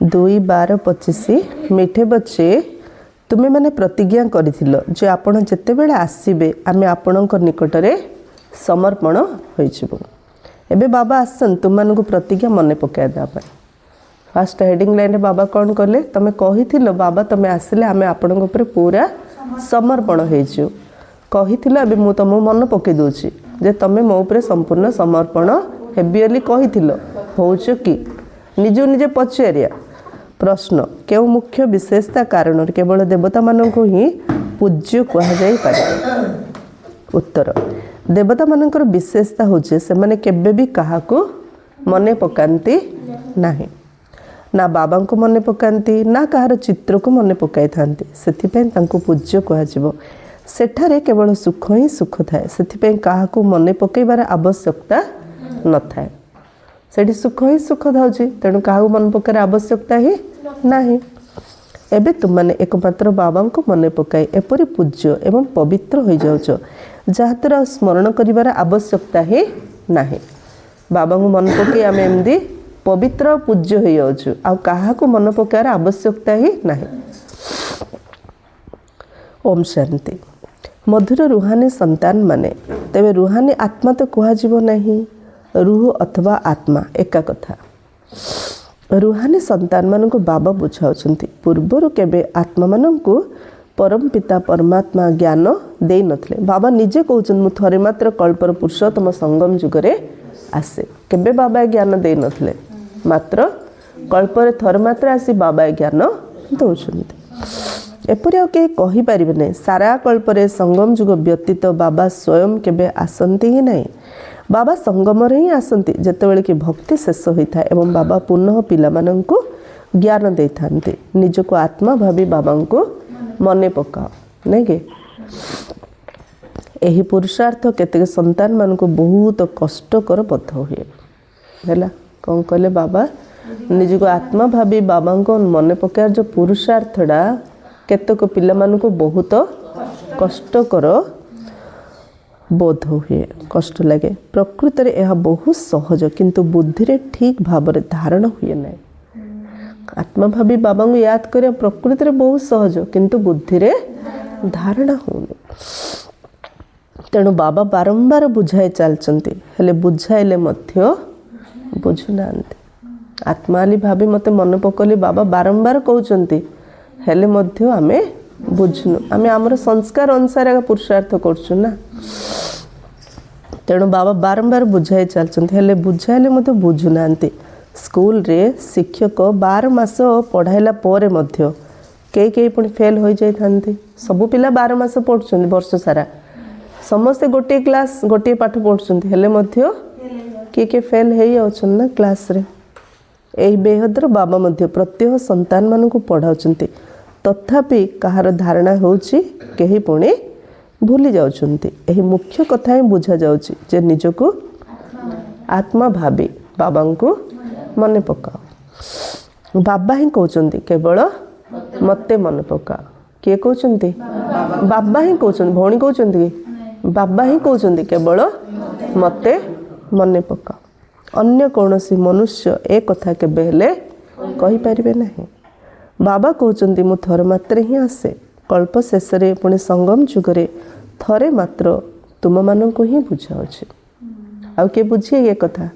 2:12:25 मीठे बच्चे तुम्हें मैंने प्रतिज्ञा करिथिलो जे आपण जेतेबेले आसीबे आमे आपणक निकटरे समर्पण होइजिबो। एबे बाबा आसन तुम मानकु प्रतिज्ञा मने पकाय दा पय। फर्स्ट हेडिंग लाइन रे बाबा कौन कले तमे कहिथिलो बाबा तमे आसिले आमे आपणक ऊपर पूरा समर्पण होइजु कहिथिलो। एबे मु तम मन पके दोछि जे तमे मो ऊपर संपूर्ण समर्पण हेबियली कहिथिलो होउछ कि निजो निजे पचारिया। प्रश्न केउ मुख्य विशेषता कारण केवल देवता मानक ही पूज्य कह जाई पारे। उत्तर देवता मानकर विशेषता होचे से माने केबे भी काहाकू मने पकांती नाही ना बाबा को मने पकांती ना कहार चित्र को मने पकाई थांती सेथिपे तांको पूज्य कह जिवो। सेठारे केवल सुख ही सुख थाए सेथिपे काहाकू मने पकेइबार आवश्यकता न थाए। सेठी सुख ही सुख थाउची तेणु काहाकू मन पकेइबार आवश्यकता ही नाही। एबे तुमने एकमात्र बाबा को मने पकाई एपरि पूज्य एवं पवित्र हो जाउछ जहातर स्मरण करिबार आवश्यकता ही नाही। बाबा को मन पकई आमे एमदी पवित्र पूज्य हो जाउछु आ काहाकू मन पकाइबार आवश्यकता ही नाही। ओम शांति। मधुर रुहानी संतान माने तेबे रुहानी आत्मा तो कहा जीवो नहीं रूह अथवा आत्मा एका कथा। रुहानी संतान मान को बाबा बुझाउछंती पूर्वर केबे आत्मा माननकु परम पिता परमात्मा ज्ञान देई नथले। बाबा निजे कहउछन मु थरे मात्र कल्पर पुरुषोत्तम संगम जुगरे आसे केबे बाबा ज्ञान देई नथले मात्र कल्परे थरे मात्र आसी बाबा ज्ञान दउछंती। एपरि आ के कहि परिबे नै सारा कल्परे संगम जुग व्यतीत बाबा स्वयं केबे आसंती ही नहीं। बाबा संगम रे ही आसंती जेतेबेले कि भक्ति शेष होता एवं बाबा पुनः पिला माननकु ज्ञान दे थांती। निजको आत्मा भाभी बाबा को मने पकाओ नहीं के एही पुरुषार्थ केते संतान मान को बहुत कष्टकर पथ हुए हैला। कौन कहले बाबा निजको आत्मा भाभी बाबा को मने पकाय जो पुरुषार्थडा केतक पिला मान को बहुत कष्टकर बोध हुए कष्ट लगे। प्रकृत रे यह बहुत सहज किंतु बुद्धि रे ठीक भाव रे धारण हुए ना। आत्मा भावी बाबा को याद करे प्रकृत रे बहुत सहज किंतु बुद्धि रे धारण होने। तेणु बाबा बारंबार बुझाई चलचंती हेले बुझाइले मध्य बुझुनांती। आत्माली भावी मते मन पकली बाबा बारंबार कहउचंती हेले मध्य आमे बुझनु आमे हमर संस्कार अनुसार पुरुषार्थ करछु ना। तेणु बाबा बारंबार बुझाई चलचंती हेले बुझाइले मते बुझुनांती। स्कूल रे शिक्षक 12 मास पढ़ाइला परे मध्य कई पुणी फेल हो जाती। सबु पिला 12 मास पढ़ुछंती वर्ष सारा समस्ते गोटे क्लास गोटे पाठ पढ़ुछंती हेले मध्य के फेल हो जाउछन ना क्लास रे। एही बेहदर बाबा मध्य प्रत्येक संतान मान को पढ़ाउछंती तथापि कहार धारणा होउची केही पुणी भूली जाउछंती। एही मुख्य कथा ही बुझा जाउची जे निजको आत्मा भावी बाबा को मने पकाओ। बाबा ही कहउछंती केवल मते मन पकाओ। के कहउछंती बाबा ही कहउछंती भौणी कहउछंती बाबा ही कहउछंती केवल मते मने पकाओ। अन्य कौनसी मनुष्य ए कथा केबे हेले कहि परिबे नहीं। बाबा कहउछंती मु थरे मात्र ही आसे कल्प शेष रे पुणी संगम जुगरे थरे मात्र तुम मान को ही बुझाउछि आ के बुझिए ये कथा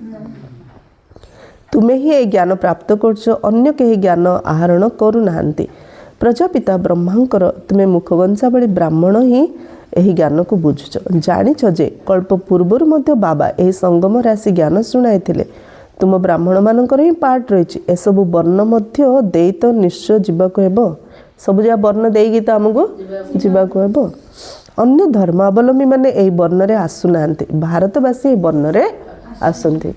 तुम्हें ही ए ज्ञान प्राप्त करछ अन्य के ज्ञान आहरण करू नाहंती। प्रजापिता ब्रह्मांकर तुम्हें मुखवंशावली ब्राह्मण ही एही ज्ञान को बुझुछ जानिछ जे कल्प पूर्वर मध्य बाबा एही संगम राशि ज्ञान सुनाइथिले। तुम ब्राह्मण मानकर ही पार्ट रही ए सब वर्ण मध्य देई तो निश्चय जीवाको हेबो। सब जा वर्ण देई तो हमको जीवाको हेबो। अन्य धर्मावलंबी माने एही वर्ण रे आसु नाहंती भारतवासी एही वर्ण रे आसंती।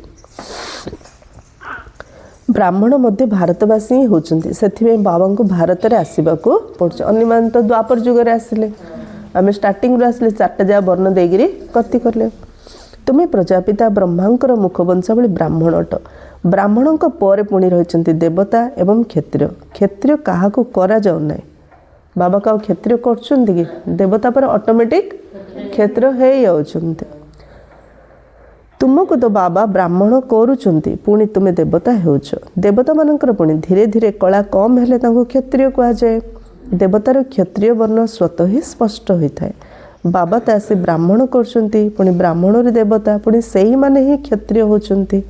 ब्राह्मण मध्य भारतवासी ही होचंती सेथिबे बाबा को भारत रे आसीबाको पड़छ। अन्य मान तो द्वापर जुग रे आसिले आमे स्टार्टिंग रे आसिले चारटा जा वर्ण देगिरी कति करले। तुम्हें प्रजापिता ब्रह्मांकर मुखवंशावली ब्राह्मण अट। ब्राह्मण पर पुणी रही देवता एवं क्षत्रिय। क्षत्रिय क्या करा जाऊ ना बाबा का क्षत्रिय कर देवता पर ऑटोमेटिक क्षत्रिय हो जाउछंती। तुमको तो बाबा ब्राह्मण करुचंती पुणी तुमे देवता हेउछ। देवता मानकर पुणी धीरे धीरे कला कम हेले तांको क्षत्रिय कहा जाए। देवतार क्षत्रिय वर्ण स्वतः ही स्पष्ट होता है। बाबा तो आसी ब्राह्मण करछंती पुणी ब्राह्मण देवता पुणी सेही माने ही क्षत्रिय होचंती।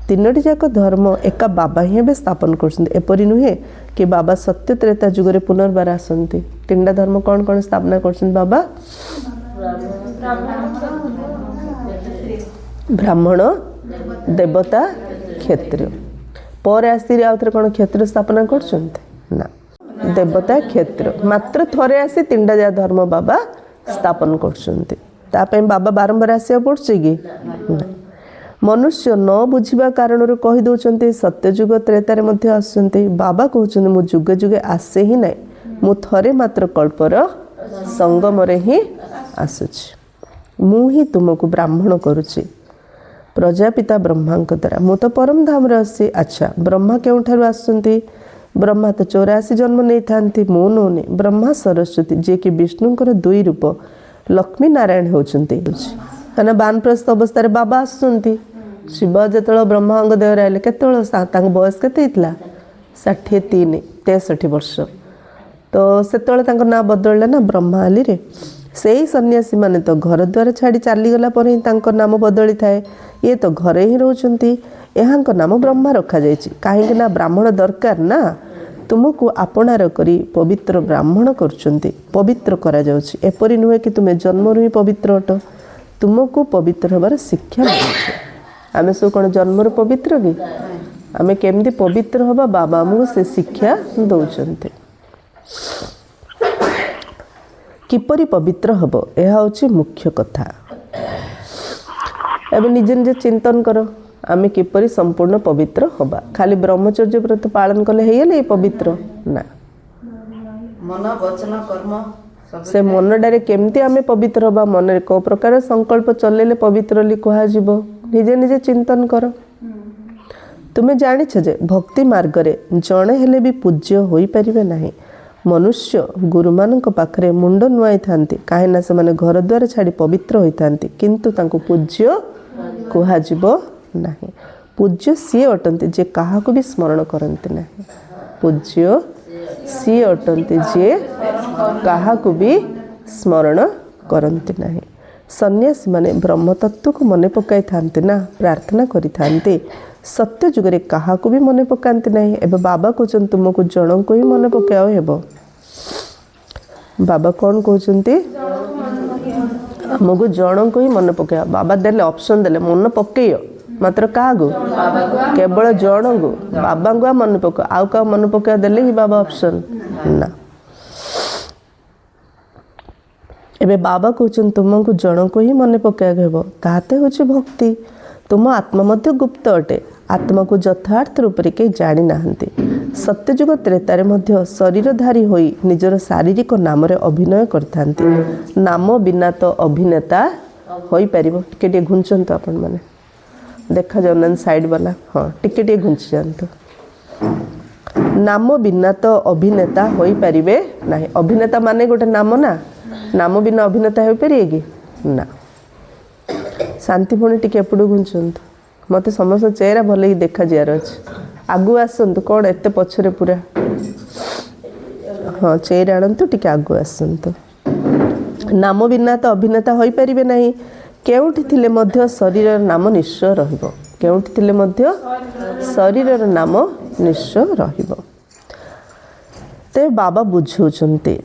तीनोटी जाक धर्म एका बाबा ही एबे स्थापन करछंती। एपरि नुहे कि बाबा सत्य त्रेता जुग रे पुनर्बार आसंती। तीनटा धर्म कौन कौन स्थापना करछंती बाबा? ब्राह्मण देवता क्षत्रिय। पर आसी आउ थे कौन क्षत्रिय स्थापना करछंती ना। देवता क्षत्रिय मात्र थरे आसी तीनटा जा धर्म बाबा स्थापन करछंती। तापे बाबा बारंबार आसिया पड़छे कि ना। मनुष्य न बुझिबा कारण कही दौरान सत्यजुग त्रेतार मध्य आसुंती। बाबा कहते मु जुगे जुगे आसे ही ना, मु थरे मात्र कल्पर संगम ही आसुची। मु ही तुमको ब्राह्मण करुची प्रजापिता ब्रह्मा द्वारा। मु तो परम धाम आसी। अच्छा ब्रह्मा केउठारु आसुंती? ब्रह्मा तो 84 जन्म नहीं थांती। मु नौने ब्रह्मा सरस्वती जे कि विष्णुंकर दुई रूप लक्ष्मी नारायण होचंती। कना बानप्रस्थ अवस्था बाबा आसुंती। शिव जो ब्रह्मांग देवर आए केत बयस के 63 63 वर्ष। तो से ना बदलला ना ब्रह्माली रे। से ही सन्यासी माने तो घर द्वार छाड़ी चलीगला पर ही नाम बदली थाए। ये तो घरे ही रोचंती। यहाँ नाम ब्रह्मा रखा जाए कहीं ना ब्राह्मण दरकार ना। तुमको आपणार करी पवित्र ब्राह्मण करछंती। पवित्र करा जाउछि। एपरि नुहे कि तुमे जन्मरु ही पवित्र अट। तुमको पवित्र हबार शिक्षा मिलुछि। आमे सब कौन जन्मर पवित्र कि आमे केमती पवित्र हबा बाबा आमको से शिक्षा दौरान। किपरि पवित्र हब यह हूँ मुख्य कथा। एवं निजे निजे चिंतन कर आमे किपरि संपूर्ण पवित्र हबा। खाली ब्रह्मचर्य व्रत पालन कले हेले पवित्र ना। मन वचन कर्म से मनडारे केमती आमे पवित्र हबा। मन को प्रकार संकल्प चलेले पवित्र ली कहा जीवो। निजे निजे चिंतन कर। तुम्हें जानिछ जे भक्ति मार्ग रे जणे हेले भी पूज्य होई परिबे नाही। मनुष्य गुरुमानक पाखरे मुंड नुआई थांती काहे ना से माने घर द्वार छाड़ी पवित्र होई थांती किंतु तांको पूज्य कहा जीवो नाही। पूज्य सी अटंती जे काहाको भी स्मरण करंती नाही। पूज्य सी अटंती जे काहाको भी स्मरण करंती नाही। सन्यासी माने ब्रह्म तत्व को मने पकाई थांते ना, प्रार्थना करी थांते। सत्य जुगरे काहाको भी मने पकांती नाही। एबे बाबा कहछन तुमको जणों को ही मने पकाओ हेबो। बाबा कौन कहछन्ती? हमको जणों को ही मने पकाओ। बाबा देले ऑप्शन देले मन पकेयो मात्र कागो केवल जणों को बाबा को मन पकाओ आउ का मन पकाओ देले ही बाबा ऑप्शन ना। एबे बाबा कहछन तुमको जणों को ही मने पकाओ हेबो। ताते होछि भक्ति। तुम आत्मा मध्य गुप्त अटे। आत्मा को यथार्थ रूप से कई जानी नाहंती। सत्यजुग त्रेतारे मध्य शरीरधारी होई निजर शारीरिक नाम रे अभिनय करथांती। नाम बिना तो अभिनेता होई परिबो। टिके घुंचंतु आपण माने देखा जाउन साइड वाला। हाँ टिके घुंची जांतु। नाम बिना तो अभिनेता होई परिबे नाही। अभिनेता माने गोटे नाम ना। नाम बिना अभिनेता होई परिबे कि ना। शांति पुणी टिके एपटू घुंचंतु। मते समस्त चेहरा भले ही देखा जार अच्छे। आगु आसतु कौन एत पछरे पूरा। हाँ चेयर आणतु टिके आगु आसतु। नाम बिना तो अभिनेता होई परिबे नाही। केउठी थिले मध्य शरीर नाम निश्चय रहिबो। केउठी थिले मध्य शरीर नाम निश्चय रहिबो। ते बाबा बुझौचंती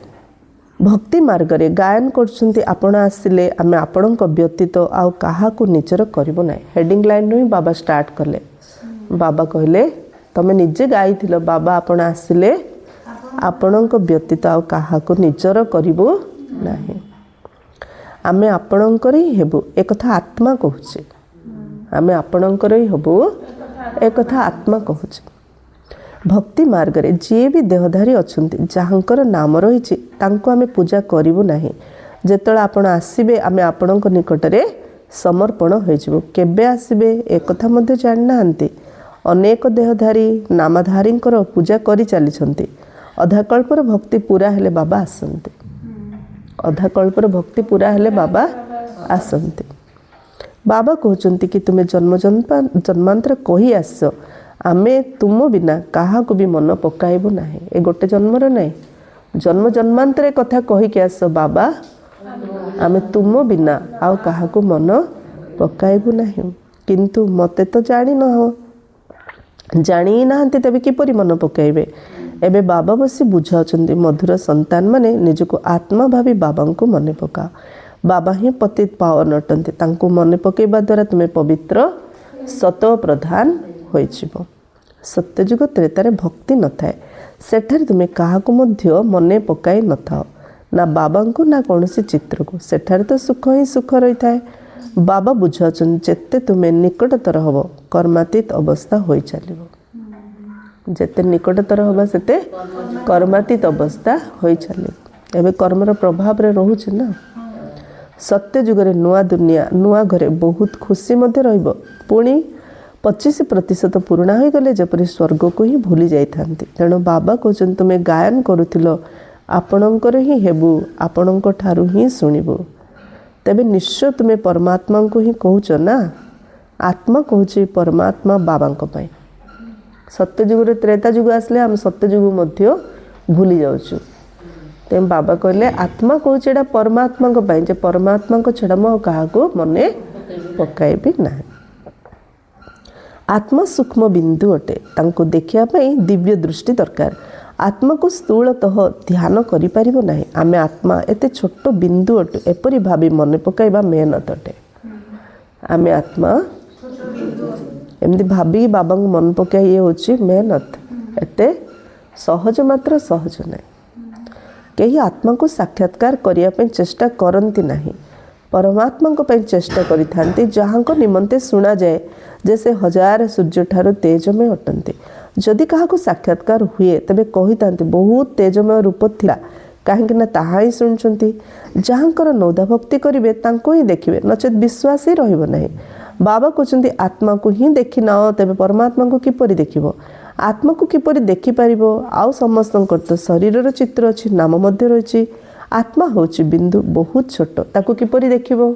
भक्ति मार्ग रे गायन करछंती। आपण आसिले आमे आपणक व्यतीत आउ काहाकू निजर करिबो नाही। हेडिंग लाइन रो बाबा स्टार्ट कले। बाबा कहले तमे निजे गाइथिलो बाबा आपण आसिले आपणक व्यतीत आउ काहाकू निजर करिबो नाही। आमे आपणकर ही हेबु ए कथा आत्मा कहूचे। आमे आपणकर ही हेबु ए कथा आत्मा कहूचे। भक्ति मार्ग रे जे भी देहधारी अछंती जहाँकर नाम रही तांको आमे पूजा करिबु नाही। जेतळ आपण आसीबे आमे आपणक निकट रे समर्पण होई जिवु। केबे आसीबे ए कथा मध्ये जानि नाहंती। अनेक देहधारी नामधारींकर पूजा करि चलीछंती। अधा कल्पर भक्ति पूरा हेले बाबा आसंती। अधा कल्पर भक्ति पूरा हेले बाबा आसंती। बाबा कहते कि तुम्हें जन्मांतर कही आस आमे तुम बिना क्या भी मन पकाइबु नाही। ए गोटे जन्मर नहीं, जन्म जन्मांतर कथा कहीकि आस बाबा आमे तुम बिना आउ क्या मन पकाइबु नाही। किंतु मते तो जानी न हो, जानी ना तेबे किपरि मन पकाइबे। एबे बाबा बसी बुझाउछन्ति मधुर संतान माने निजको आत्मा भावी बाबा को मने पकाओ। बाबा ही पतित पावन अटंती, तांको मने पकेबा द्वारा तुम्हें पवित्र सत प्रधान होइजिबो। सत्ययुग त्रेतारे भक्ति न थाए, सेठारे तुम्हें काहाको मध्य मने पकाई न थाओ, ना बाबा को ना कौनसी चित्र को। सेठारे तो सुख ही सुख रही थाए। बाबा बुझाउछन् जेते तुम्हें निकटतर हबो कर्मातीत अवस्था होई चलिबो। जेते निकटतर हबा सेते कर्मातीत अवस्था होई चलिबो। एबे कर्मर प्रभाव रे रहूछ ना। सत्य युगरे नुआ दुनिया नुआ घरे बहुत खुशी मध्य रहिबो। पुणी 25% पुराणा हो गले जपरी स्वर्ग को ही भूली जाई थांती। तेणु बाबा कहछन तुम्हें गायन करूथिलो आपणकर ही हेबु, आपणक ठारू ही सुनिबु। तेबे निश्चय तुम्हें परमात्मा को ही कहूच ना। आत्मा कहूची परमात्मा बाबांक पई। सत्य युग त्रेता युग आसले आम सत्य युग मध्य भूली जाउछु। तेम बाबा कहले आत्मा कहूची एटा परमात्मा को पई, जे परमात्मा को छडा म काहाको मने पकाइबी ना। आत्मा सूक्ष्म बिंदु अटे, तांको देखिया पई दिव्य दृष्टि दरकार। आत्मा को स्थूलतः ध्यान करि परिबो नाही। आमे आत्मा एते छोट बिंदु अटे, एपरि भाबी मने पकाइबा मेहनत अटे। आमे आत्मा एमती भाबी बाबा को मन पकाई ये होची मेहनत, एते सहज मात्र सहज नाही। कहीं आत्मा को साक्षात्कार करिया पे चेष्टा करती नहीं, परमात्मा को पे चेष्टा करी थांती, जहाँ को निमंते सुना जाए जैसे हजार सूर्य ठारू तेजमय अटंती। जदि कहा को साक्षात्कार हुए तबे कही थांती बहुत तेजमय रूप थिला, कहीं ना ताहा ही शुणुंती। जहाँकर नौदा भक्ति करिवे तांको ही देखिवे, नचेत विश्वास ही रहिबो नहीं। बाबा कहते आत्मा को ही देखि नाओ तेबे परमात्मा को किपरि देखिबो। आत्मा को किपरि देखि पारिबो। आउ समस्तंकर तो शरीरर चित्र अछि, नाम मध्य रहिछि। आत्मा होछि बिंदु बहुत छोट, ताको किपरि देखिबो।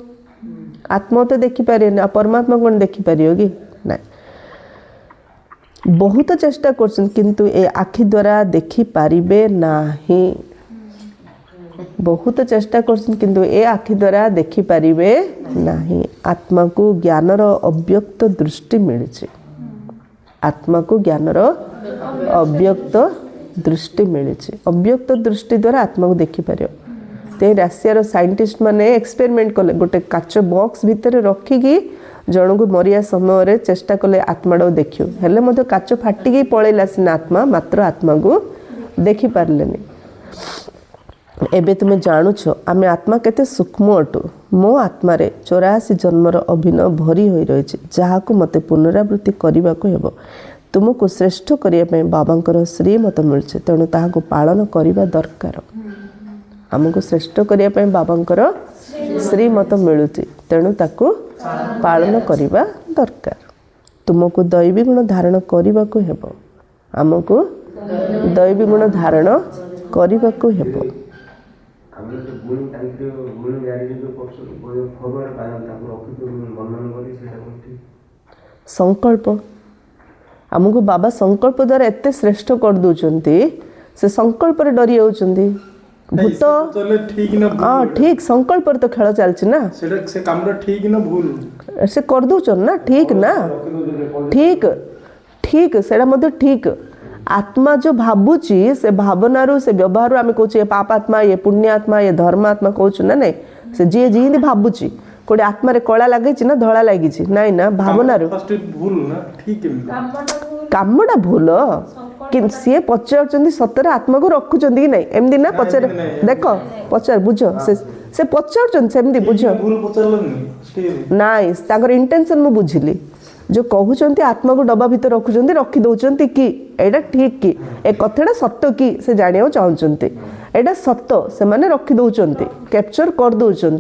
आत्मा तो देखि पारिबे ना, परमात्मा कोन देखि पारियो कि ना। बहुत चेष्टा करछन किंतु ए आखि द्वारा देखि पारिबे नाही। बहुत चेष्टा करछन किंतु ए आखि द्वारा देखि पारिबे नाही। आत्मा को ज्ञानर अव्यक्त दृष्टि मिलिछि। आत्मा को ज्ञानर अव्यक्त दृष्टि मिलिछि। अव्यक्त दृष्टि द्वारा आत्मा को देखि पारियो। ते राशियार साइंटिस्ट माने एक्सपेरिमेंट कले, गोटे काच बॉक्स भितर रखिकी जन को मरिया समय चेष्टा कले आत्माटा देखियो, हेले मध्य काच फाटिकी पळैला सिना आत्मा, मात्र आत्मा को देखि पारलेनी। एबे तुमे जानुछ आमे आत्मा केते सूक्ष्म अटु। मो आत्मा रे 84 जन्मर अभिनय भरी होई रहिछि, जाहाको मते पुनरावृत्ति करिबा को हेबो। तुमको श्रेष्ठ करिया पे बाबांकर श्रीमत मिलছে, तेणु ताहाको पालन करिबा दरकार। हमको श्रेष्ठ करिया पे बाबांकर श्रीमत मिलुछि, तेणु ताको पालन करिबा दरकार। तुमको दैवी गुण धारण करिबा को हेबो। हमको दैवी गुण धारण करिबा को हेबो। संकल्प आमको बाबा संकल्प द्वारा एते श्रेष्ठ कर दउचंती, से संकल्प रे डरी जाउचंती। भूत हाँ ठीक, संकल्प तो खेल चलछि ना, से काम ठीक ना भूल से कर दउचन ना, ठीक ना, ठीक ठीक सेटा मध्य ठीक। आत्मा जो भावुची से भावनारू से व्यवहार आम कहूँ ये पापात्मा, ये पुण्यात्मा, ये धर्मात्मा कहूँ ना। नहीं से जी जी भावुची कोटे आत्मा रे कला लगे ना धड़ा लगी नाई ना भावनारू कामटा भूल कि सी पचार सतरे आत्मा को रखुंट कि नहीं एमती ना पचार देख पचार बुझ से पचार सेमती बुझ नाई इंटेंशन मु बुझिली जो कहते आत्मा को डब्बा भीतर रखुंट रखी दौरान कि एटा ठीक कि ए कथाटा सत्य कि से जाना चाहते एटा सत्य से माने रखी दौरान कैप्चर कर दौरान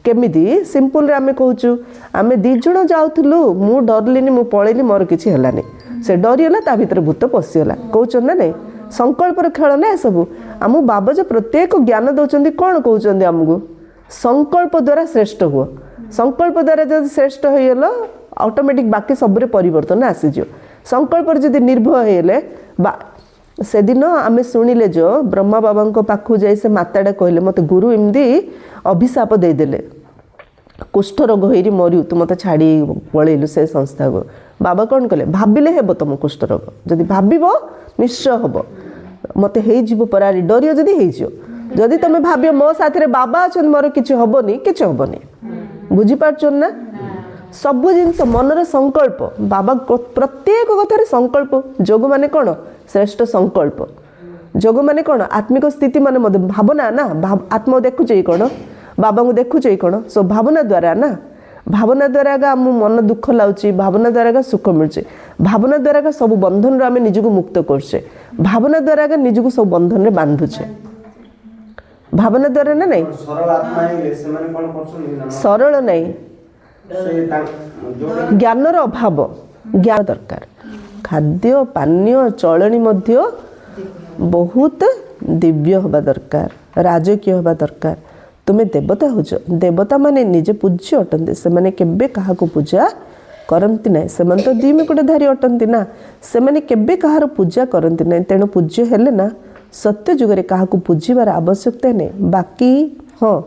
केमिति सिंपल रे आमे कहूँ आमे दी जण जाउथलु मु डरलिनी मु पळैली मोर किछि हलानी से डरियला ता भीतर भूत पसियला कहउछन ना नहीं संकल्प रे खेल ना सब आमु बाबा जो प्रत्येक ज्ञान दउचंदी कोन कहउचंदी हमगु संकल्प द्वारा श्रेष्ठ हुआ संकल्प द्वारा जब श्रेष्ठ होइगल ऑटोमेटिक बाकी सबरे परिवर्तन आसीजो संकल्प जदि निर्भय हेले बा से दिन आमे सुनिले जो ब्रह्मा बाबा को पाखु जाई से माताडा कहले मते गुरु इमदी अभिशाप दे देले कुष्ठ रोग होइरी मरियु तू मते छाड़ी पळेलु से संस्था को बाबा कौन कले भाबिले हेबो तुम कुष्ठ रोग जदि भाबिबो निश्चय हबो मते हेई जीव परारी डरियो जदि हेई जियो जदि तुम भाबियो मो साथरे बाबा अछन मोर किछि हबोनी बुझी पारछन ना सब जिनस मनर संकल्प बाबा प्रत्येक कथार संकल्प जोग माने कौन श्रेष्ठ संकल्प जोग माने कौन आत्मिक स्थिति माने भावना ना आत्मा देखुचे कौन बाबा को देखुचे कौन सो भावना द्वारा ना भावना द्वारा आम मन दुख लाउची भावना द्वारा सुख मिलचे भावना द्वारा सब बंधन रो आम निजको मुक्त करछे भावना द्वारा निजको सब बंधन रे बांधुछे भावना द्वारा ना नहीं सरल आत्मा हे से माने कोन करछन सरल नहीं से ज्ञानर अभाव ज्ञान दरकार खाद्य पानीय चलनी मध्य बहुत दिव्य हवा दरकार राजकीय हवा दरकार तुम्हें देवता होज देवता माने निजे पूज्य अटंती से माने केबे काहा को पूजा करंती ना से माने तो द्विमुकुटधारी अटंती ना से माने केबे काहार पूजा करंती ना तेणु पूज्य हेले ना सत्य जुगरे काहा को पूजिबार आवश्यकता नहीं बाकी हाँ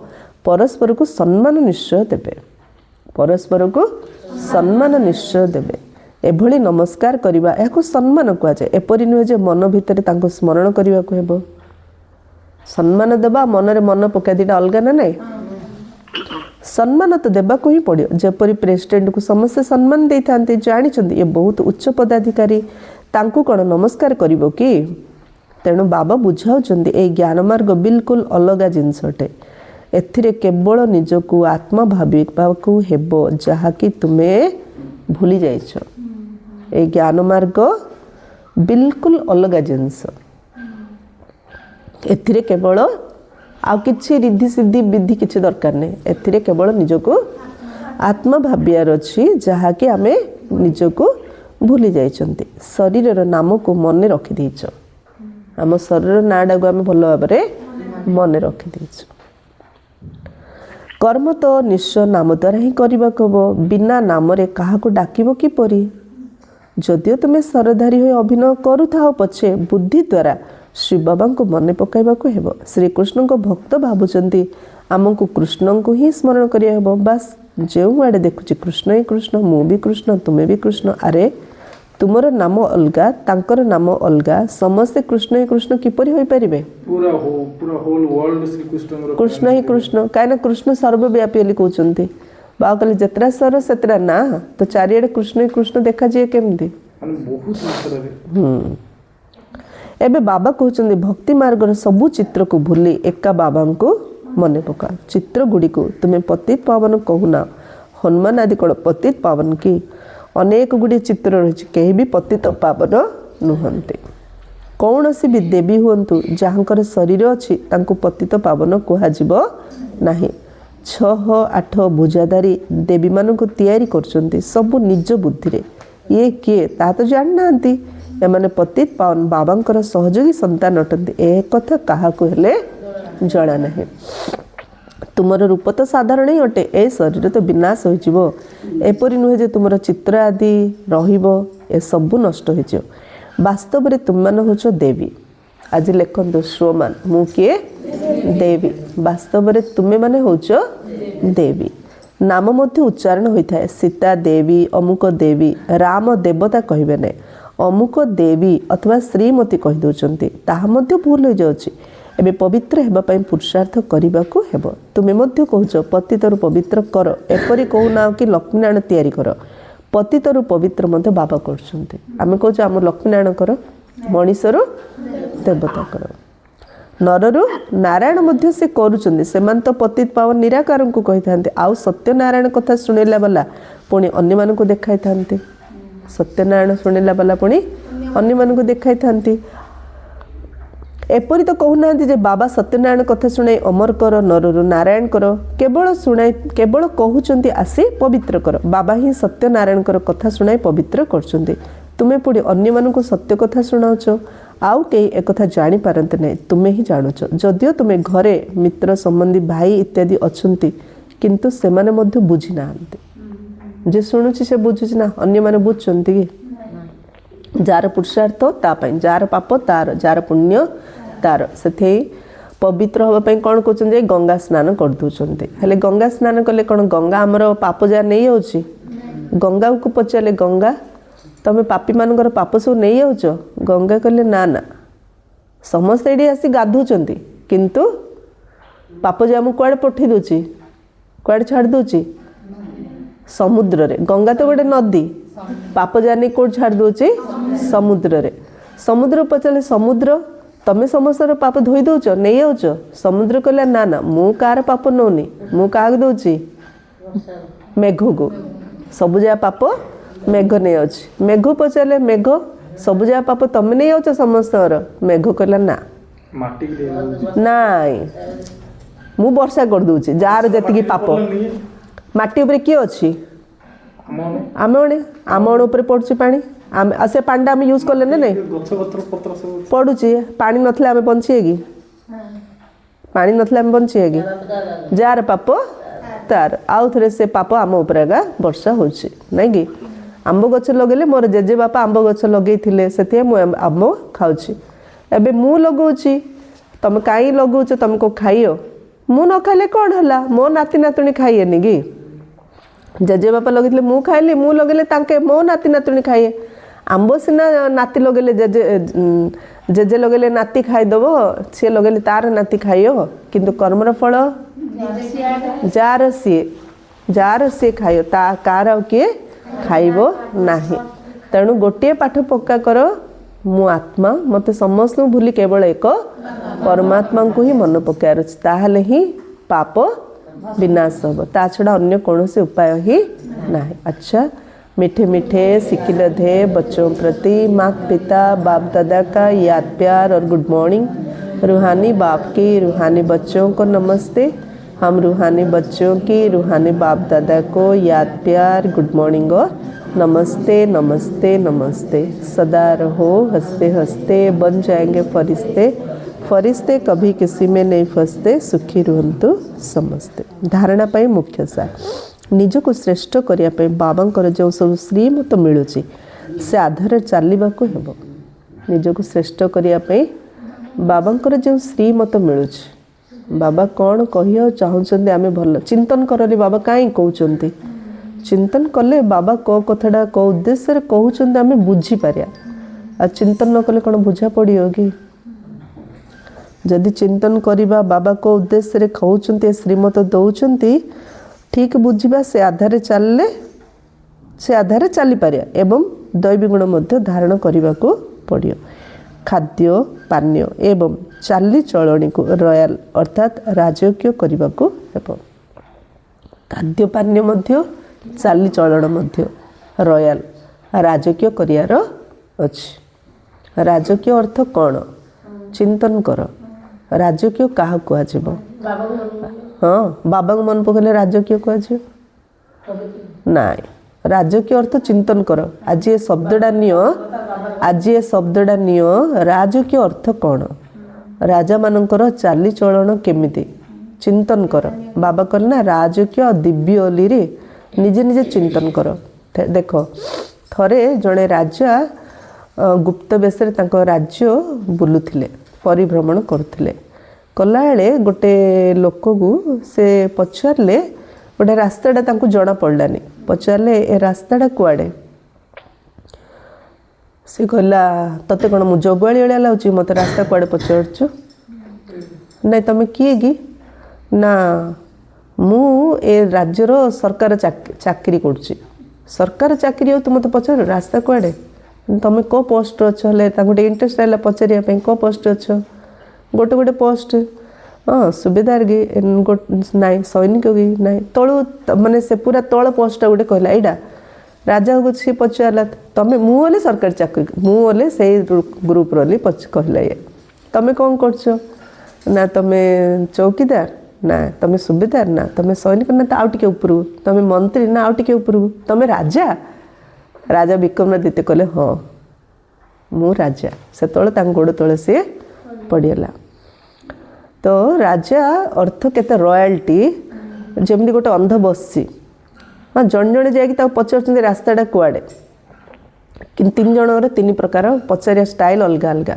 परस्पर को सम्मान निश्चय देबे परस्पर को सम्मान निश्चय देबे एभली नमस्कार करिबा याको सम्मान कुआ जाय एपरि नुहे जे मन भितरे तांको स्मरण करिबा को हेबो सम्मान देबा मनरे मन पका दिटा अलगा ना नहीं सम्मान तो देबा को ही पड़ियो जेपरि प्रेसिडेंट को समस्त सम्मान देई थांते जानि छथि ये बहुत उच्च पदाधिकारी तांको कोन नमस्कार करिवो कि तेणु बाबा बुझाउछन्ति ए ज्ञान मार्ग बिल्कुल अलगा जिनसटे एथिरे केवल निजको आत्मा भाविबाकू हेबो जहाँकि तुमे भूली जाइछ ए ज्ञान मार्ग बिल्कुल अलगा जिनस एथिरे केवल आ किछि रिद्धि सिद्धि विधि किछि दरकार नै एथिरे केवल निजको आत्मा भाबियार अछि जहाँकि आमे निजको भूली जाइछन्ति शरीरर नाम को मने रखि दैछ आम शरीर नाडा को आम भल भाव मन रखी देछु कर्म तो निश्चय नाम द्वारा ही करने को बिना नाम रे कहा को डाकिबो किपरि जदियो तुमे सरधारी हो अभिनय करूथाओ पछे बुद्धि द्वारा श्री बाबा को मन पकाइबा को हेबो श्री कृष्ण को भक्त भाबुचंती आमको कृष्ण को ही स्मरण करिया हेबो बस जेउ आडे देखुची कृष्ण ही कृष्ण मु भी कृष्ण तुमे भी कृष्ण अरे तुमर नाम अलगा तांकर नाम अलगा समस्ते कृष्ण ही कृष्ण किपरि होई परिबे पूरा होल वर्ल्ड श्री कृष्ण कृष्ण ही कृष्ण कायना कृष्ण सर्वव्यापी ବୋଲି कहउचंती बाबा कहले जतरा सर सेतरा ना तो चारियाडे कृष्ण ही कृष्ण देखा जे केमती माने बहुत मात्रा एबे बाबा कहउचंती भक्ति मार्गर सबु चित्र को भूली एका बाबा को मने पका चित्र गुडी को तुमे पतित पावन कहूना हनुमान आदि कोन पतित पावन की अनेक गुड़ी चित्र रही कहीं भी पतित पावन नुहंते कौन सी भी देवी हुंतु जहाँकर शरीर अच्छी तांको पतित पावन कहुब नहीं 6-8 भुजाधारी देवी मान को तैयारी करछंती सब निज बुद्धि रे ये किए ता तो जान नांती एमाने पतित पावन बाबांकर सहयोगी संतान अटंती ए कथा काहा को हेले जणा नहीं तुमर रूप तो साधारण ही अटे ए शरीर तो विनाश हो एपरी नुहे जे तुमर चित्र आदि रहिबो ए सबु नष्ट हो वास्तव रे तुम मान होचो देवी आज लेखंतु श्रोमान मु किए देवी वास्तव रे तुमे माने होचो देवी नाम मध्य उच्चारण होता है सीता देवी अमुक देवी राम देवता कहबे नै अमुक देवी अथवा श्रीमती कहि दउचंती ताहा मध्य भूल हो जाउची एबे पवित्र हेबा पई पुरुषार्थ करिबा को हेबो तुमे मध्य कहउछ पतितरु पवित्र कर एपरि कहूना कि लक्ष्मीनारायण तैयारी कर पतितरु पवित्र मध्य बाबा करछंती आमे कहउछ हम लक्ष्मीनारायण कर मनीषरु देवता कर नररु नारायण मध्य से करूछंती सेमान तो पतित पावन निराकार को कहि थांते आउ सत्यनारायण कथा सुनेला वाला पुणी अन्य मान को देखाई थांते सत्यनारायण शुणिला वाला पुणी अन्य मान को देखाई थांती एपरी तो कहूना जे बाबा सत्यनारायण कथा शुणाई अमर कर नररु नारायण कर केवल शुणाई केवल कहउचंती आसी पवित्र कर बाबा ही सत्यनारायण कर कथा शुणाई पवित्र करछंती तुमे पुणी अन्य मान को सत्य कथा शुणाउछ आउ कई एक कथा जानी पारंते नै तुमे ही जानुछ जदियो तुमे घरे मित्र संबंधी भाई इत्यादि अछंती किंतु से माने मध्य बुझी नाहांती जे शुणुची से बुझुची ना अन्य माने बुझुचंती कि जार पुरुषार्थ तापाई जार पाप तार जार पुण्य तार से पवित्र हवा पाई कौन कहते गंगा स्नान कर दूसरे हेले गंगा स्नान कले कौन गंगा आमर पाप जहाँ नहीं जाऊँगी गंगा को पचारे गंगा तमें पापी मानकर पाप सब नहीं जाऊच गंगा कहले ना ना समस्ते ये आसी गाधुंट किंतु पाप जे आमको कुआड़े पठे दूची कुआड़े छाड़ दूची समुद्र रे गंगा तो गोटे नदी पाप जानी कोड छाड़ दूची समुद्र रे समुद्र पचारे समुद्र तमें समस्त पाप धोई दौच नहीं जाऊच समुद्र कहला ना ना मु कार पाप नौनी मु क्या दौची मेघ को सबु जगह पाप मेघ नहीं अच्छे मेघ पचारे मेघ सबु जगह पाप तमें नहीं जाऊच समस्त मेघ कहला ना माटी नाई मु वर्षा कर दूची जार जी पाप माटी उपरे किए अच्छी आम अणे उपर पड़ुची पानी से पानी आम यूज कले ना नहीं पड़ुची पानी नथले आम बंचिए कि पानी नथले आम बंचिए कि जार पाप तार आउ थे से पाप आम उपर एका वर्षा होची नहीं कि आंब गछ लगे मोर जेजे बापा आंब गछ लगे से आंब खाऊची एबे मु लगौची तुम कहीं लगौच तुम को खाइयो मु न खाइले कौन है मो नाती नातुणी खाइएनि कि जेजे बापा लगे मु खाइली मु लगे तांके मो नाती नातुणी खाइए आंब सीना नाती लगे जेजे जेजे लगे नाती खाईदेव सी लगे तार नाती खाइयो किंतु कर्मर फल जार सी खाइयो ता कार किए खाइब नाही तेणु गोटे पाठ पक्का कर मु आत्मा मते समस्त भूली केवल एक परमात्मा को ही मन पकायर ताहले ही पाप विनाश हम ता छड़ा अन्य कौन से उपाय ही ना। अच्छा मीठे मीठे सिकिल धे बच्चों प्रति माँ पिता बाप दादा का याद प्यार और गुड मॉर्निंग। रूहानी बाप की रूहानी बच्चों को नमस्ते। हम रूहानी बच्चों की रूहानी बाप दादा को याद प्यार गुड मॉर्निंग और नमस्ते नमस्ते नमस्ते। सदा रहो हंसते हंसते बन जाएंगे फरिश्ते, फरिश्ते कभी किसी में नहीं फंसते, सुखी रुहंतु समस्ते। धारणा पाई मुख्य सार निज को श्रेष्ठ करने बाबांकर जो सब श्रीमत मिलूँ से आधार चलने को हेब। निज को श्रेष्ठ करने बाबांकर जो श्रीमत मिलूँ बाबा कौन कह चाहते आम भल चिंतन करले बाबा कहीं कहते चिंतन कले बाबा को कथाटा को उद्देश्य कहते आम बुझीपर आ चिंतन न कले कौन बुझा पड़ो कि जदि चिंतन करवा बाबा को उद्देश्य कहते श्रीमत दौरान ठीक बुझा से आधार चलले से आधार चली पार एवं दैवी गुण मध्य धारण करने को पड़ो। खाद्य पानीय एवं चाली चलणी को रॉयल अर्थात राजकीय करने को हेब। खाद्य पानीय मध्य चाली चलन मध्य रॉयल राजकीय करियार अछि। राजकीय अर्थ कौन चिंतन कर राजकीय क्या कह हाँ बाबा मन पकड़े राजकीय कह नाई राजकीय अर्थ चिंतन कर। आज ये शब्दटा नियो आज ये शब्दटा नियो राजकीय अर्थ कौन राजा मानकर चाली चलन केमिति चिंतन कर। बाबा कहले ना राजकीय दिव्य ओली रे निजे निजे चिंतन कर। देख थरे जड़े राजा गुप्त बेश राज्य बुलुथिले परिभ्रमण करथिले कला बेले गोटे लोक को से पचारे गोटे रास्ताटा तांको जना पड़लानी पचारे ए रास्ताटा कुआड़े से कहला तते कौन मु जगुआली भाया लाଗୁଛି मत रास्ता कुआड़े पचारछु नहीं तुम किए कि ना मु ए राज्यर सरकार चाकरी करुच्ची सरकार चाकरी हो तुम मत पचार रास्ता कुआड़े तुम को पोस्ट अच्छे गोटे इंटरेस्ट है पचारे को पोस्ट अच्छ गोटे गोटे पोस्ट हाँ सुबेदार कि नाई सैनिक कि नाई तलू माने से पूरा तल पोस्टा गोटे कहला यहाँ राजा को सी पचारा तुम मुझे सरकारी चाकरी मुझे से ग्रुप रही कहला ये तुम कौन कर तुम चौकीदार ना तुम सुबेदार ना तुम सैनिक ना तो आउ टे उपरू तुम मंत्री ना आउ टे उपरू तुम राजा राजा विक्रमादित्य कहले हाँ मु राजा से गोड़ तले सी पड़गला। तो राजा अर्थ केते रॉयल्टी ଯେମିତି ଗୋଟେ ଅନ୍ଧ ବସିଛି ହଁ ଜଣେ ଜଣେ ଯାଇକି ତାକୁ ପଚାରୁଛନ୍ତି ରାସ୍ତାଟା କୁଆଡ଼େ କିନ୍ତୁ 3 ଜଣଙ୍କର 3 ପ୍ରକାର ପଚାରିବା ଷ୍ଟାଇଲ୍ ଅଲଗା ଅଲଗା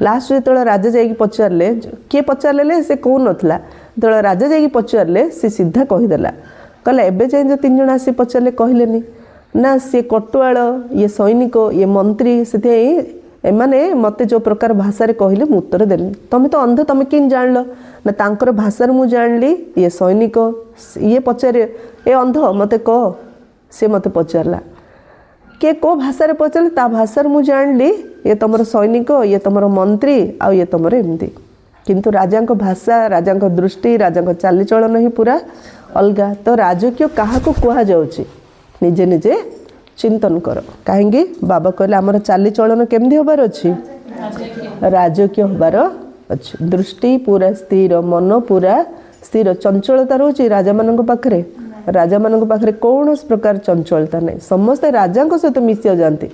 ଲାଷ୍ଟ ଯେତେବେଳେ ରାଜା ଯାଇକି ପଚାରିଲେ କିଏ ପଚାରିଲେ ସେ କହୁନଥିଲା ଯେତେବେଳେ ରାଜା ଯାଇକି ପଚାରିଲେ ସେ ସିଧା କହିଦେଲା କହିଲା ଏବେ ଯାଇ ଯେଉଁ 3 ଜଣ ଆସି ପଚାରିଲେ କହିଲେନି ନା ସିଏ କଟୁଆଳ ଇଏ ସୈନିକ ଇଏ ମନ୍ତ୍ରୀ ସେଥିପାଇଁ ଏମାନେ ମୋତେ ଯେଉଁ ପ୍ରକାର ଭାଷାରେ କହିଲେ ମୁଁ ଉତ୍ତର ଦେଲି ତମେ ତ ଅନ୍ଧ ତମେ କେମିତି ଜାଣିଲ ନା ତାଙ୍କର ଭାଷାରେ ମୁଁ ଜାଣିଲି ଇଏ ସୈନିକ ଇଏ ପଚାରେ ଏ ଅନ୍ଧ ମୋତେ କହ ସେ ମୋତେ ପଚାରିଲା କିଏ କେଉଁ ଭାଷାରେ ପଚାରିଲେ ତା ଭାଷାରେ ମୁଁ ଜାଣିଲି ଇଏ ତୁମର ସୈନିକ ଇଏ ତୁମର ମନ୍ତ୍ରୀ ଆଉ ଇଏ ତୁମର ଏମିତି କିନ୍ତୁ ରାଜାଙ୍କ ଭାଷା ରାଜାଙ୍କ ଦୃଷ୍ଟି ରାଜାଙ୍କ ଚାଲିଚଳନ ହିଁ ପୁରା ଅଲଗା ତ ରାଜକୀୟ କାହାକୁ କୁହାଯାଉଛି ନିଜେ ନିଜେ ଚିନ୍ତନ କର କାହିଁକି ବାବା କହିଲେ ଆମର ଚାଲିଚଳନ କେମିତି ହେବାର ଅଛି ରାଜକୀୟ ହେବାର ଅଛି ଦୃଷ୍ଟି ପୁରା ସ୍ଥିର ମନ ପୁରା ସ୍ଥିର ଚଞ୍ଚଳତା ରହୁଛି ରାଜାମାନଙ୍କ ପାଖରେ କୌଣସି ପ୍ରକାର ଚଞ୍ଚଳତା ନାହିଁ ସମସ୍ତେ ରାଜାଙ୍କ ସହିତ ମିଶି ଯାଆନ୍ତି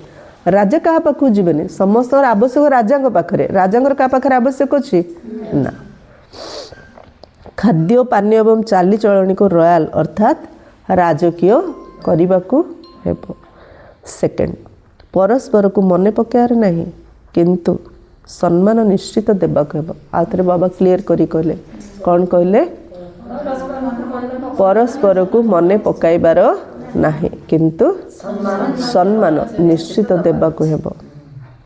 ରାଜା କାହା ପାଖକୁ ଯିବେନି ସମସ୍ତଙ୍କର ଆବଶ୍ୟକ ରାଜାଙ୍କ ପାଖରେ ରାଜାଙ୍କର କାହା ପାଖରେ ଆବଶ୍ୟକ ଅଛି ନା ଖାଦ୍ୟ ପାନୀୟ ଏବଂ ଚାଲିଚଳଣିକୁ ରୟାଲ ଅର୍ଥାତ୍ ରାଜକୀୟ କରିବାକୁ ହେବ ସେକେଣ୍ଡ ପରସ୍ପରକୁ ମନେ ପକାଇବାର ନାହିଁ କିନ୍ତୁ ସମ୍ମାନ ନିଶ୍ଚିତ ଦେବାକୁ ହେବ ଆଉ ଥରେ ବାବା କ୍ଲିୟର କରି କହିଲେ କ'ଣ କହିଲେ ପରସ୍ପରକୁ ମନେ ପକାଇବାର ନାହିଁ କିନ୍ତୁ ସମ୍ମାନ ନିଶ୍ଚିତ ଦେବାକୁ ହେବ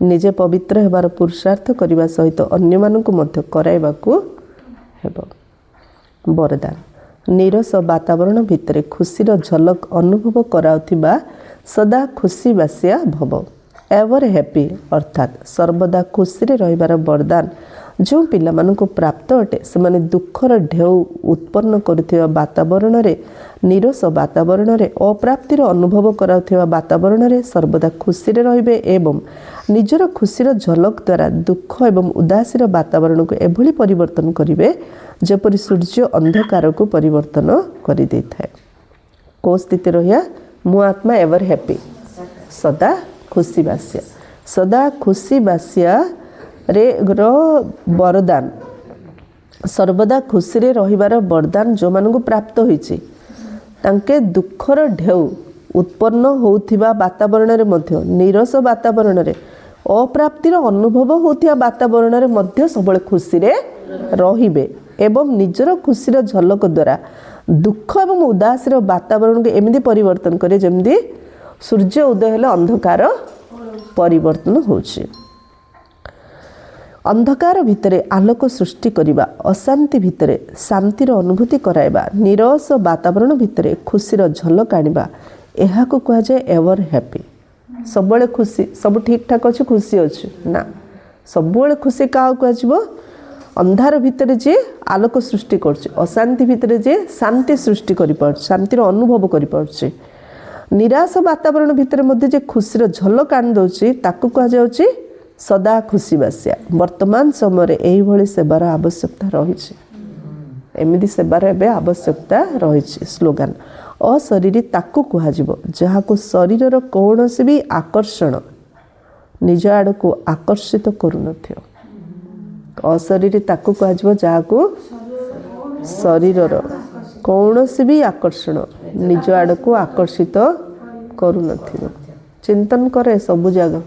ନିଜେ ପବିତ୍ର ହେବାର ପୁରୁଷାର୍ଥ କରିବା ସହିତ ଅନ୍ୟମାନଙ୍କୁ ମଧ୍ୟ କରାଇବାକୁ ହେବ ବରଦାନ ନିରସ ବାତାବରଣ ଭିତରେ ଖୁସିର ଝଲକ ଅନୁଭବ କରାଉଥିବା ସଦା ଖୁସିବାସିଆ ଭବ ଏଭର ହ୍ୟାପି ଅର୍ଥାତ୍ ସର୍ବଦା ଖୁସିରେ ରହିବାର ବରଦାନ ଯେଉଁ ପିଲାମାନଙ୍କୁ ପ୍ରାପ୍ତ ଅଟେ ସେମାନେ ଦୁଃଖର ଢେଉ ଉତ୍ପନ୍ନ କରୁଥିବା ବାତାବରଣରେ ନିରସ ବାତାବରଣରେ ଅପ୍ରାପ୍ତିର ଅନୁଭବ କରାଉଥିବା ବାତାବରଣରେ ସର୍ବଦା ଖୁସିରେ ରହିବେ ଏବଂ ନିଜର ଖୁସିର ଝଲକ ଦ୍ୱାରା ଦୁଃଖ ଏବଂ ଉଦାସୀର ବାତାବରଣକୁ ଏଭଳି ପରିବର୍ତ୍ତନ କରିବେ ଯେପରି ସୂର୍ଯ୍ୟ ଅନ୍ଧକାରକୁ ପରିବର୍ତ୍ତନ କରିଦେଇଥାଏ କେଉଁ ସ୍ଥିତି ରହିବା ମୁଁ ଆତ୍ମା ଏଭର ହ୍ୟାପି ସଦା ଖୁସିବାସିଆ ର ବରଦାନ ସର୍ବଦା ଖୁସିରେ ରହିବାର ବରଦାନ ଯେଉଁମାନଙ୍କୁ ପ୍ରାପ୍ତ ହୋଇଛି ତାଙ୍କେ ଦୁଃଖର ଢେଉ ଉତ୍ପନ୍ନ ହେଉଥିବା ବାତାବରଣରେ ମଧ୍ୟ ନିରସ ବାତାବରଣରେ ଅପ୍ରାପ୍ତିର ଅନୁଭବ ହେଉଥିବା ବାତାବରଣରେ ମଧ୍ୟ ସବୁବେଳେ ଖୁସିରେ ରହିବେ ଏବଂ ନିଜର ଖୁସିର ଝଲକ ଦ୍ୱାରା ଦୁଃଖ ଏବଂ ଉଦାସୀର ବାତାବରଣକୁ ଏମିତି ପରିବର୍ତ୍ତନ କରେ ଯେମିତି ସୂର୍ଯ୍ୟ ଉଦୟ ହେଲେ ଅନ୍ଧକାର ପରିବର୍ତ୍ତନ ହେଉଛି ଅନ୍ଧକାର ଭିତରେ ଆଲୋକ ସୃଷ୍ଟି କରିବା ଅଶାନ୍ତି ଭିତରେ ଶାନ୍ତିର ଅନୁଭୂତି କରାଇବା ନିରସ ବାତାବରଣ ଭିତରେ ଖୁସିର ଝଲକ ଆଣିବା ଏହାକୁ କୁହାଯାଏ ଏଭର ହ୍ୟାପି ସବୁବେଳେ ଖୁସି ସବୁ ଠିକ୍ଠାକ୍ ଅଛି ଖୁସି ଅଛି ନା ସବୁବେଳେ ଖୁସି କାହାକୁ କୁହାଯିବ ଅନ୍ଧାର ଭିତରେ ଯିଏ ଆଲୋକ ସୃଷ୍ଟି କରୁଛି ଅଶାନ୍ତି ଭିତରେ ଯିଏ ଶାନ୍ତି ସୃଷ୍ଟି କରିପାରୁଛି ଶାନ୍ତିର ଅନୁଭବ କରିପାରୁଛି ନିରାଶ ବାତାବରଣ ଭିତରେ ମଧ୍ୟ ଯେ ଖୁସିର ଝଲକ ଆଣି ଦେଉଛି ତାକୁ କୁହାଯାଉଛି ସଦା ଖୁସିବାସିଆ ବର୍ତ୍ତମାନ ସମୟରେ ଏହିଭଳି ସେବାର ଆବଶ୍ୟକତା ରହିଛି ଏମିତି ସେବାର ଏବେ ଆବଶ୍ୟକତା ରହିଛି ସ୍ଲୋଗାନ ଅଶରୀରୀ ତାକୁ କୁହାଯିବ ଯାହାକୁ ଶରୀରର କୌଣସି ବି ଆକର୍ଷଣ ନିଜ ଆଡ଼କୁ ଆକର୍ଷିତ କରୁନଥିବ ଅଶରୀରୀ ତାକୁ କୁହାଯିବ ଯାହାକୁ ଶରୀରର କୌଣସି ବି ଆକର୍ଷଣ ନିଜ ଆଡ଼କୁ ଆକର୍ଷିତ କରୁନଥିବ ଚିନ୍ତନ କରେ ସବୁ ଜାଗା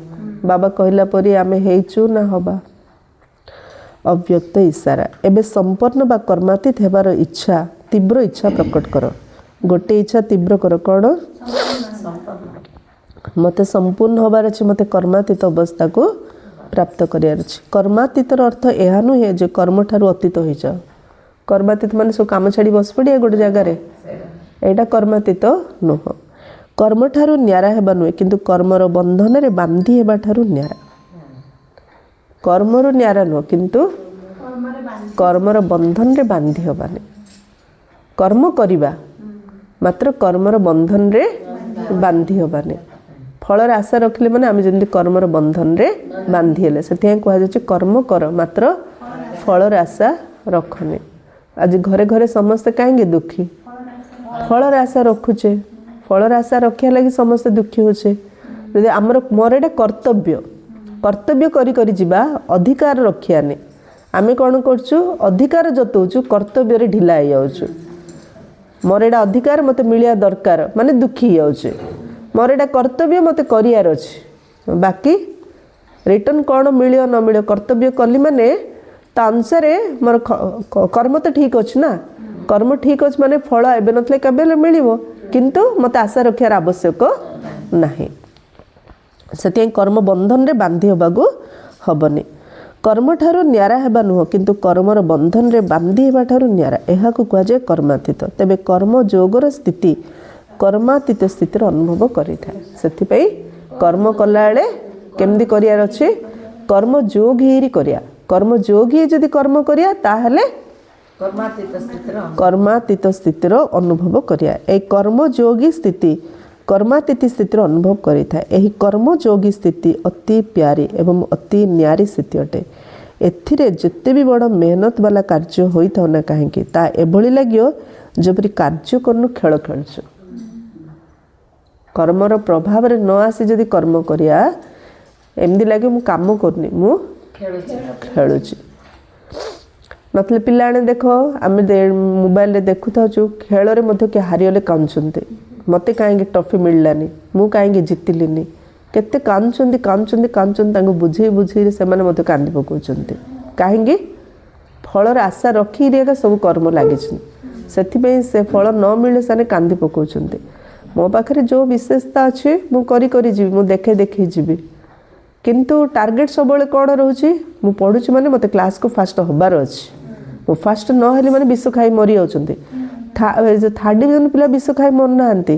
ବାବା କହିଲା ପରି ଆମେ ହେଇଛୁ ନା ହବା ଅବ୍ୟକ୍ତ ଇଶାରା ଏବେ ସମ୍ପନ୍ନ ବା କର୍ମାତୀତ ହେବାର ଇଚ୍ଛା ତୀବ୍ର ଇଚ୍ଛା ପ୍ରକଟ କର ଗୋଟେ ଇଚ୍ଛା ତୀବ୍ର କର କ'ଣ ମୋତେ ସମ୍ପୂର୍ଣ୍ଣ ହେବାର ଅଛି ମୋତେ କର୍ମାତୀତ ଅବସ୍ଥାକୁ ପ୍ରାପ୍ତ କରିବାର ଅଛି କର୍ମାତୀତର ଅର୍ଥ ଏହା ନୁହେଁ ଯେ କର୍ମଠାରୁ ଅତୀତ ହୋଇଯାଅ କର୍ମାତୀତ ମାନେ ସବୁ କାମ ଛାଡ଼ି ବସି ପଡ଼ିଆ ଗୋଟେ ଜାଗାରେ ଏଇଟା କର୍ମାତୀତ ନୁହଁ କର୍ମଠାରୁ ନ୍ୟାରା ହେବା ନୁହେଁ କିନ୍ତୁ କର୍ମର ବନ୍ଧନରେ ବାନ୍ଧି ହେବା ଠାରୁ ନ୍ୟାରା କର୍ମରୁ ନ୍ୟାରା ନୁହଁ କିନ୍ତୁ କର୍ମର ବନ୍ଧନରେ ବାନ୍ଧି ହେବାନି କର୍ମ କରିବା ମାତ୍ର କର୍ମର ବନ୍ଧନରେ ବାନ୍ଧି ହେବାନି ଫଳର ଆଶା ରଖିଲେ ମାନେ ଆମେ ଯେମିତି କର୍ମର ବନ୍ଧନରେ ବାନ୍ଧି ହେଲେ ସେଥିପାଇଁ କୁହାଯାଉଛି କର୍ମ କର ମାତ୍ର ଫଳର ଆଶା ରଖନି ଆଜି ଘରେ ଘରେ ସମସ୍ତେ କାହିଁକି ଦୁଃଖୀ ଫଳର ଆଶା ରଖୁଛେ ଫଳର ଆଶା ରଖିବା ଲାଗି ସମସ୍ତେ ଦୁଃଖୀ ହେଉଛେ ଯଦି ମୋର ଏଇଟା କର୍ତ୍ତବ୍ୟ କରି କରି ଯିବା ଅଧିକାର ରଖିବାନି ଆମେ କ'ଣ କରୁଛୁ ଅଧିକାର ଜତଉଛୁ କର୍ତ୍ତବ୍ୟରେ ଢିଲା ହେଇଯାଉଛୁ मोर एटा अधिकार मते मिलिया दरकार माने दुखी जाउछे मोर एटा कर्तव्य मते करियार अछि बाकी रिटर्न कौन मिलियो न मिलियो कर्तव्य कली माने ता अनुसार मोर कर्म तो ठीक अच्छे ना कर्म ठीक अच्छे माने फल एबे नथले केबे मिलिबो किंतु मते आशा रखियार आवश्यक नाही सेति कर्म बंधन रे बांधी होबागु हबनी कर्म ठारू न्यारा हेबा नुह किंतु कर्मर बंधन रे बांधी हेबा ठारू न्यारा एहा को कुआ जाय कर्मातीत तेबे कर्म जोगर स्थिति कर्मातीत स्थितिर अनुभव करि थाए सेति पई कर्म कला बेले केमदी करियार अछि कर्म जोग हेरी करिया कर्म जोग ही जदि कर्म करिया ताहले कर्मातीत स्थितिर अनुभव करिया ए कर्म जोगी स्थिति कर्मातीत स्थितिर अनुभव करि थाए एही कर्म जोगी स्थिति अति प्यारी एवं अति न्यारी स्थिति अटे एथिरे जते भी बड़ मेहनत वाला कार्य होई थाउ ना काहेकि ता एभली लागियो जबरी कार्य करनु खेल खेलछु कर्मर प्रभाव रे न आसी जदि कर्म करिया एमदी लगे मु काम करनी मु खेलुची नतले पिलाने देखो आम मोबाइल रे देखु थाचु खेल रे मध्य के हारियले कांचुंते मते काहेकि ट्रॉफी मिललानी मु काहेकि जितिलिनी केते कांचुंती कांचुंती कांचुंती तांको बुझेई बुझेई से माने मते कांदी पकोचंती काहेकि फलर आशा रखी रेगा सब कर्म लागि छि सेथि पे से फल न मिले साने कांदी पकोचंती मो पाखरे जो विशेषता अछि मु करी करी जीवी मु देखे देखे जीवी किंतु टार्गेट सब कौन रोचे मु पढ़ुची माने मते क्लास को फास्ट होबार अच्छी मु फास्ट न हेले माने विष खाई मरी जाउछन्ते थर्ड डिवीजन पिला विष खाई मर नांती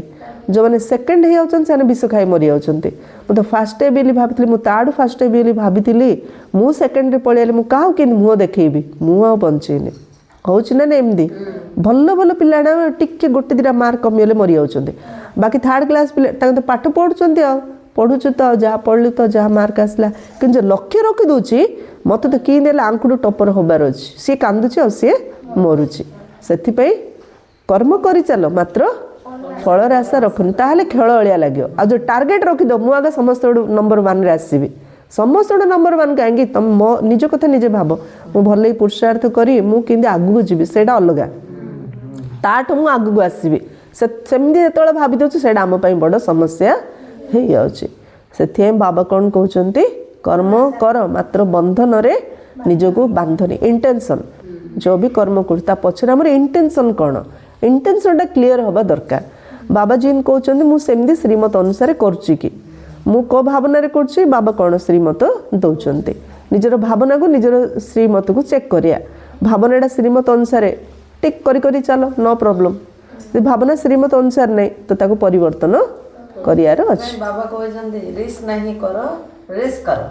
जो माने सेकंड हे जाउछन से विष खाई मरी जाउछन्ते मु तो फास्ट बेली भाबितली मु ताडू फास्ट बेली भाबितली मु सेकंड रे पळेले मु काहू के मुह देखैबी मु आ बंचेनी होउछि ना एमदी भल्ल भल्ल पिलाडा टिके गोटे दिरा मार्क कमिले मरी जाउछन्ते बाकी थर्ड क्लास पिला तांको तो पाठ पढुछन्ते आ पढ़ुचु तो जहाँ पढ़लु तो जहाँ मार्क आसला कि लक्ष्य रखी दूची मत तो कि आंकुड़ टपर हबार अच्छी सी कांदुची और सी मरुची से कर्म कर चल मात्र फलर आशा रखुनि ताहले खेल अलिया लगे आ जो टार्गेट रखिद मु आगे समस्त नंबर 1 रे आसबि समस्त नंबर 1 कहीं तुम मो निज कथा निजे भाव मु भल पुरुषार्थ करी मु किंदी आगु जीवी सेटा अलगा ताठ मु आगु आसबि सेमती जो भाभी दउछु सेटा आम पई बड़ समस्या हे जाउछि सेथे बाबा कौन कहउचंती कर्म कर मात्र बंधन रे निजको बांधनी इंटेंशन जो भी कर्म करता पछरे हमर इंटेंशन कौन इंटेंशनटा क्लियर हबा दरकार बाबा जी कहउचंती मु सेमदी श्रीमत अनुसार करछि कि मु को भावना रे करछि बाबा कौन श्रीमत दउचंती निजर भावना को निजर श्रीमत को चेक करिया भावनाटा श्रीमत अनुसार टिक करी करी चलो नो प्रॉब्लम भावना श्रीमत अनुसार नहीं तो ताको परिवर्तन करियार अछि बाबा कहउचंती रिस्क नहीं करो रेस करो